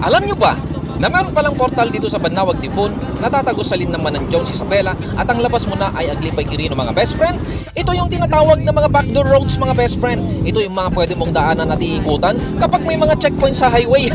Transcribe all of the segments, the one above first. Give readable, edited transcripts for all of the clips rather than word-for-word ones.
Alam nyo ba na meron palang portal dito sa Banawag Dipon na tatagos-salin naman ng Jones Isabela at ang labas mo na ay Aglipay Quirino mga best friend? Ito yung tinatawag na mga backdoor roads mga best friend. Ito yung mga pwede mong daanan at iikutan kapag may mga checkpoint sa highway.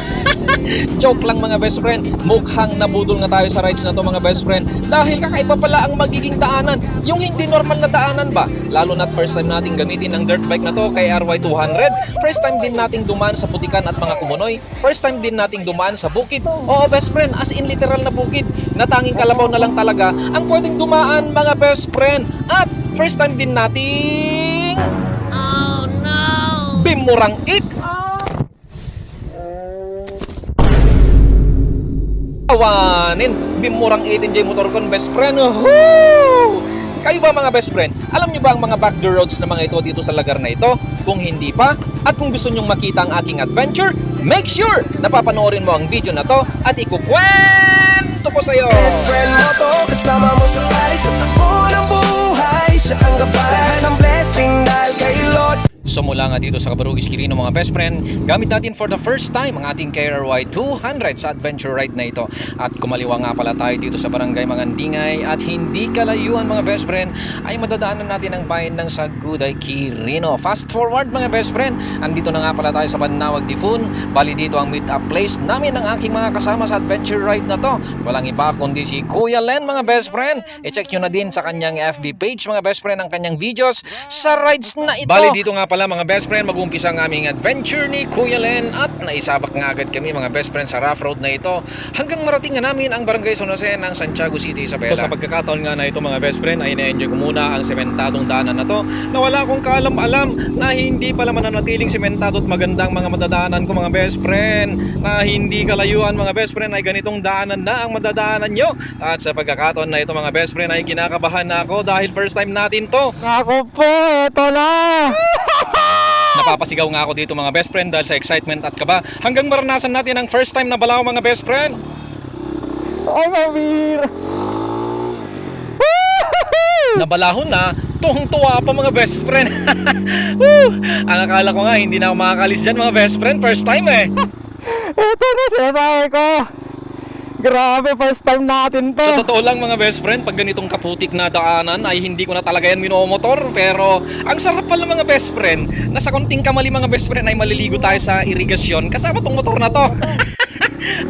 Joke lang mga best friend, mukhang nabudol nga tayo sa rides na to mga best friend dahil kakaiba pala ang magiging daanan, yung hindi normal na daanan ba, lalo na't first time nating gamitin ang dirt bike na to kay RY200, first time din nating dumaan sa putikan at mga kumunoy, first time din nating dumaan sa bukid, oo best friend, as in literal na bukid, na tanging kalabaw na lang talaga ang pwedeng dumaan mga best friend, at first time din nating bimurang it awanin, bimurang 18J Motorcon best friend. Woohoo! Kayo ba mga best friend? Alam nyo ba ang mga backdoor roads na mga ito dito sa lugar na ito? Kung hindi pa, at kung gusto nyong makita ang aking adventure, make sure na papanoorin mo ang video na to at ikukwento ko sa'yo. Best friend mo to, kasama mo sa alis sa takbo ng buhay. Siya ang gabayan ng blessing dahil kay Lord. So mula nga dito sa Cabarugis Quirino mga best friend, gamit natin for the first time ang ating KRY 200 sa adventure ride na ito. At kumaliwa nga pala tayo dito sa barangay Mangandingay at hindi kalayuan mga best friend ay madadaanan natin ang bayan ng Saguday Quirino. Fast forward mga best friend, andito na nga pala tayo sa Banawag Dipon. Bali dito ang meet up place namin ng aking mga kasama sa adventure ride na to. Walang iba kundi si Kuya Len mga best friend. I-check nyo na din sa kanyang FB page mga best friend ang kanyang videos sa rides na ito. Bali dito nga pala mga best friend, mag-uumpisa ang aming adventure ni Kuya Len at naisabak nga agad kami mga best friend sa rough road na ito hanggang marating nga namin ang barangay San Jose ng Santiago City, Isabela. So, sa pagkakataon nga na ito mga best friend ay na-enjoy ko muna ang sementadong daanan na to na wala akong kaalam-alam na hindi pala mananatiling sementado at magandang mga madadaanan ko mga best friend, na hindi kalayuan mga best friend ay ganitong daanan na ang madadaanan nyo. At sa pagkakataon na ito mga best friend ay kinakabahan na ako dahil first time natin to. Ako po, ito na! Napapasigaw nga ako dito mga best friend dahil sa excitement at kaba hanggang maranasan natin ang first time na balaw mga best friend. Oh, Mabir! Nabalahon na, tuwang-tuwa pa mga best friend. Ang akala ko nga hindi na ako makakalis dyan mga best friend, first time eh. Ito na sinasabi ko! Grabe, first time natin to! Sa totoo lang mga best friend, pag ganitong kaputik na daanan ay hindi ko na talaga yan minomotor. Pero ang sarap pala mga best friend, na sa konting kamali mga best friend ay maliligo tayo sa irigasyon kasama tong motor na to.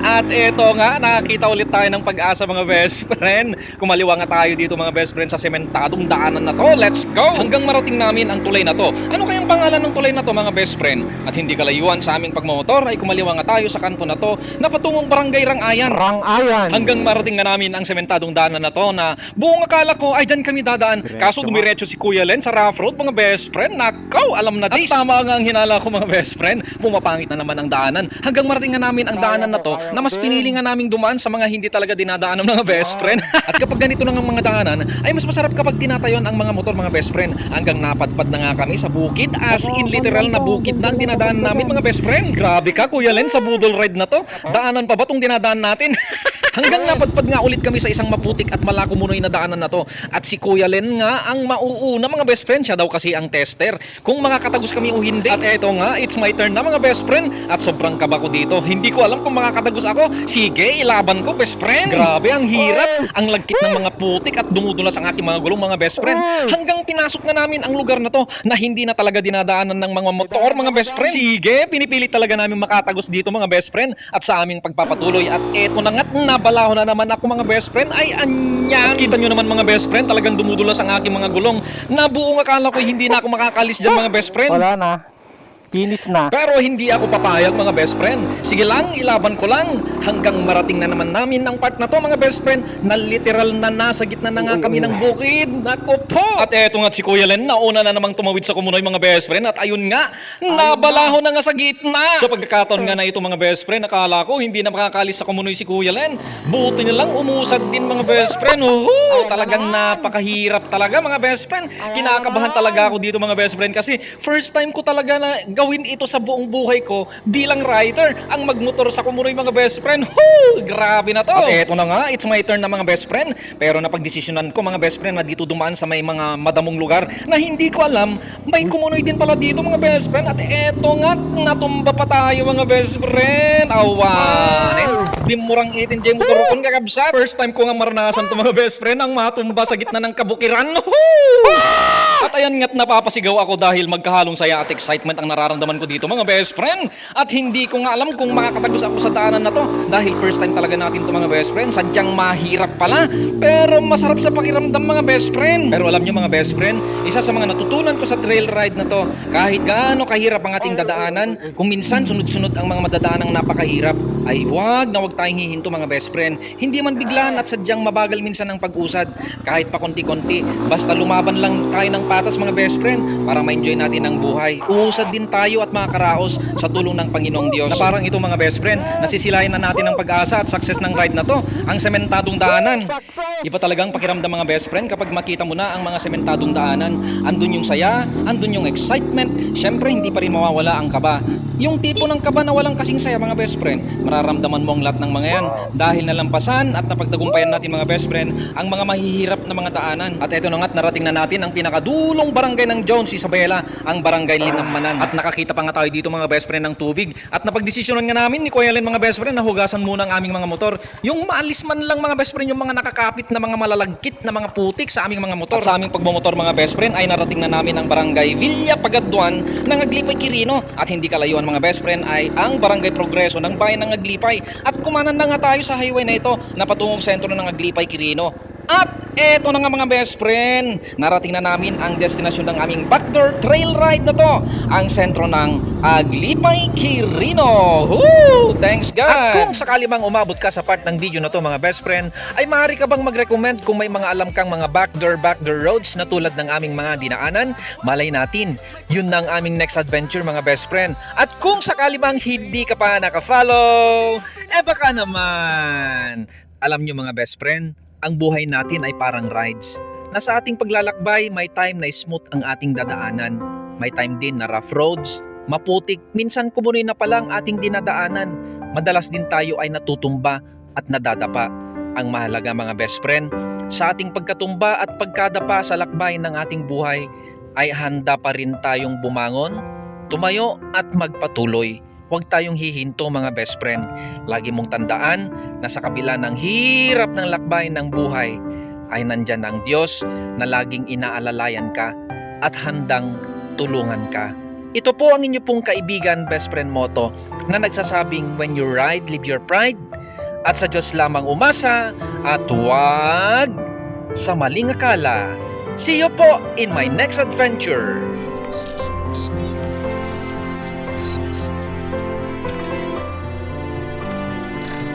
At eto nga, nakakita ulit tayo ng pag-asa mga best friend. Kumaliwa nga tayo dito mga best friend sa sementadong daanan na to. Let's go! Hanggang marating namin ang tulay na to. Ano kayang pangalan ng tulay na to mga best friend? At hindi kalayuan sa aming pagmamotor ay kumaliwa nga tayo sa kanto na to na patungong barangay Rangayan. Rangayan! Hanggang marating nga namin ang sementadong daanan na to na buong akala ko ay dyan kami dadaan. Kaso dumiretso si Kuya Len sa rough road mga best friend. Nakaw, alam na this. At tama nga ang hinala ko mga best friend. Pumapangit na naman ang daanan. Hanggang marating nga namin ang daanan na to na mas pinili nga naming dumaan sa mga hindi talaga dinadaan ng mga best friend. At kapag ganito lang ang mga daanan ay mas masarap kapag tinatayon ang mga motor mga best friend. Hanggang napadpad na nga kami sa bukid, as in literal na bukid na ang dinadaan namin mga best friend. Grabe ka Kuya Len sa budol ride na to. Daanan pa ba tong dinadaan natin? Hanggang napadpad nga ulit kami sa isang maputik at malakumunoy na daanan na to. At si Kuya Len nga ang mauuna mga best friend. Siya daw kasi ang tester kung makakatagos kami o hindi. At eto nga, it's my turn na mga best friend. At sobrang kaba ko dito. Hindi ko alam kung makakatagos ako. Sige, ilaban ko best friend. Grabe, ang hirap. Ang lagkit ng mga putik at dumudulas ang aking mga gulong mga best friend. Hanggang pinasok na namin ang lugar na to na hindi na talaga dinadaanan ng mga motor mga best friend. Sige, pinipilit talaga namin makatagos dito mga best friend. At sa aming pagpapatuloy at eto na nga't nabalaho na naman ako mga best friend ay anyan. Kita nyo naman mga best friend, talagang dumudulas ang aking mga gulong na buong akala ko hindi na ako makakalis dyan mga best friend. Wala na. Kinis na. Pero hindi ako papayag mga best friend. Sige lang, ilaban ko lang. Hanggang marating na naman namin ang part na to mga best friend, na literal na nasa gitna na nga kami ng bukid. Nako po! At eto nga si Kuya Len, nauna na namang tumawid sa kumunoy mga best friend. At ayun nga, nabalaho na nga sa gitna. Sa pagkakataon nga na ito mga best friend, nakala ko hindi na makakalis sa kumunoy si Kuya Len. Buti na lang umusad din mga best friend. Talagang napakahirap talaga mga best friend. Kinakabahan talaga ako dito mga best friend kasi first time ko talaga na gawin ito sa buong buhay ko bilang rider, ang magmotor sa kumunoy mga best friend. Grabe na to. At eto na nga, it's my turn na mga best friend. Pero napagdesisyonan ko mga best friend na dito dumaan sa may mga madamong lugar na hindi ko alam, may kumunoy din pala dito mga best friend. At eto nga, natumba pa tayo mga best friend. Awan, bimurang 18J motor kon kakabsat. First time ko nga maranasan to mga best friend ang matumba sa gitna ng kabukiran. At ayan nga't napapasigaw ako dahil magkahalong saya at excitement ang nararamdaman ko dito mga best friend. At hindi ko nga alam kung makakatagos ako sa daanan na to dahil first time talaga natin to mga best friend. Sadyang mahirap pala pero masarap sa pakiramdam mga best friend. Pero alam nyo mga best friend, isa sa mga natutunan ko sa trail ride na to, kahit gaano kahirap ang ating dadaanan, kung minsan sunod-sunod ang mga madadaanang napakahirap, ay wag tayong hihinto mga best friend. Hindi man biglaan at sadyang mabagal minsan ang pag-usad, kahit pa konti-konti, basta lumaban lang tayo ng patas mga best friend para ma-enjoy natin ang buhay. Uusad din tayo at makakaraos sa tulong ng Panginoong Diyos. Na parang ito mga best friend, nasisilayan na natin ang pag-asa at success ng ride na to, ang sementadong daanan. Iba talagang pakiramdam mga best friend kapag makita mo na ang mga sementadong daanan. Andun yung saya, andun yung excitement, syempre hindi pa rin mawawala ang kaba. Yung tipo ng kaba na walang kasing saya mga best friend, mararamdaman mo ang lahat ng mga yan dahil nalampasan at napagtagumpayan natin mga best friend ang mga mahihirap na mga daanan. At eto na nga't narating na natin ang pinakadulong barangay ng Jones, Isabela, ang barangay Linamanan. At nakakita pa nga tayo dito mga best friend ng tubig. At napagdesisyonan nga namin ni Kuya Len mga best friend na hugasan muna ang aming mga motor. Yung maalis man lang mga best friend yung mga nakakapit na mga malalagkit na mga putik sa aming mga motor. At sa aming pagmamotor mga best friend ay narating na namin ang barangay Villa Pagaduan ng Aglipay Quirino. At hindi kalayuan mga best friend ay ang barangay Progreso ng bayan ng Aglipay. At kumanan na nga tayo sa highway na ito na patungong sentro ng Aglipay Quirino. At eto na nga mga best friend, narating na namin ang destinasyon ng aming backdoor trail ride na to, ang sentro ng Aglipay Quirino. Woo! Thanks God! At kung sakali mang umabot ka sa part ng video na to mga best friend, ay maaari ka bang mag-recommend kung may mga alam kang mga backdoor roads na tulad ng aming mga dinaanan? Malay natin, yun na ang aming next adventure mga best friend. At kung sakali mang hindi ka pa naka-follow, baka naman, alam nyo mga best friend, ang buhay natin ay parang rides. Na sa ating paglalakbay, may time na smooth ang ating dadaanan. May time din na rough roads, maputik, minsan kumunoy na palang ating dinadaanan. Madalas din tayo ay natutumba at nadadapa. Ang mahalaga mga best friend, sa ating pagkatumba at pagkadapa sa lakbay ng ating buhay, ay handa pa rin tayong bumangon, tumayo at magpatuloy. Huwag tayong hihinto mga best friend. Lagi mong tandaan na sa kabila ng hirap ng lakbay ng buhay ay nandyan ang Diyos na laging inaalalayan ka at handang tulungan ka. Ito po ang inyo pong kaibigan best friend motto na nagsasabing when you ride, leave your pride at sa Diyos lamang umasa at huwag sa maling akala. See you po in my next adventure.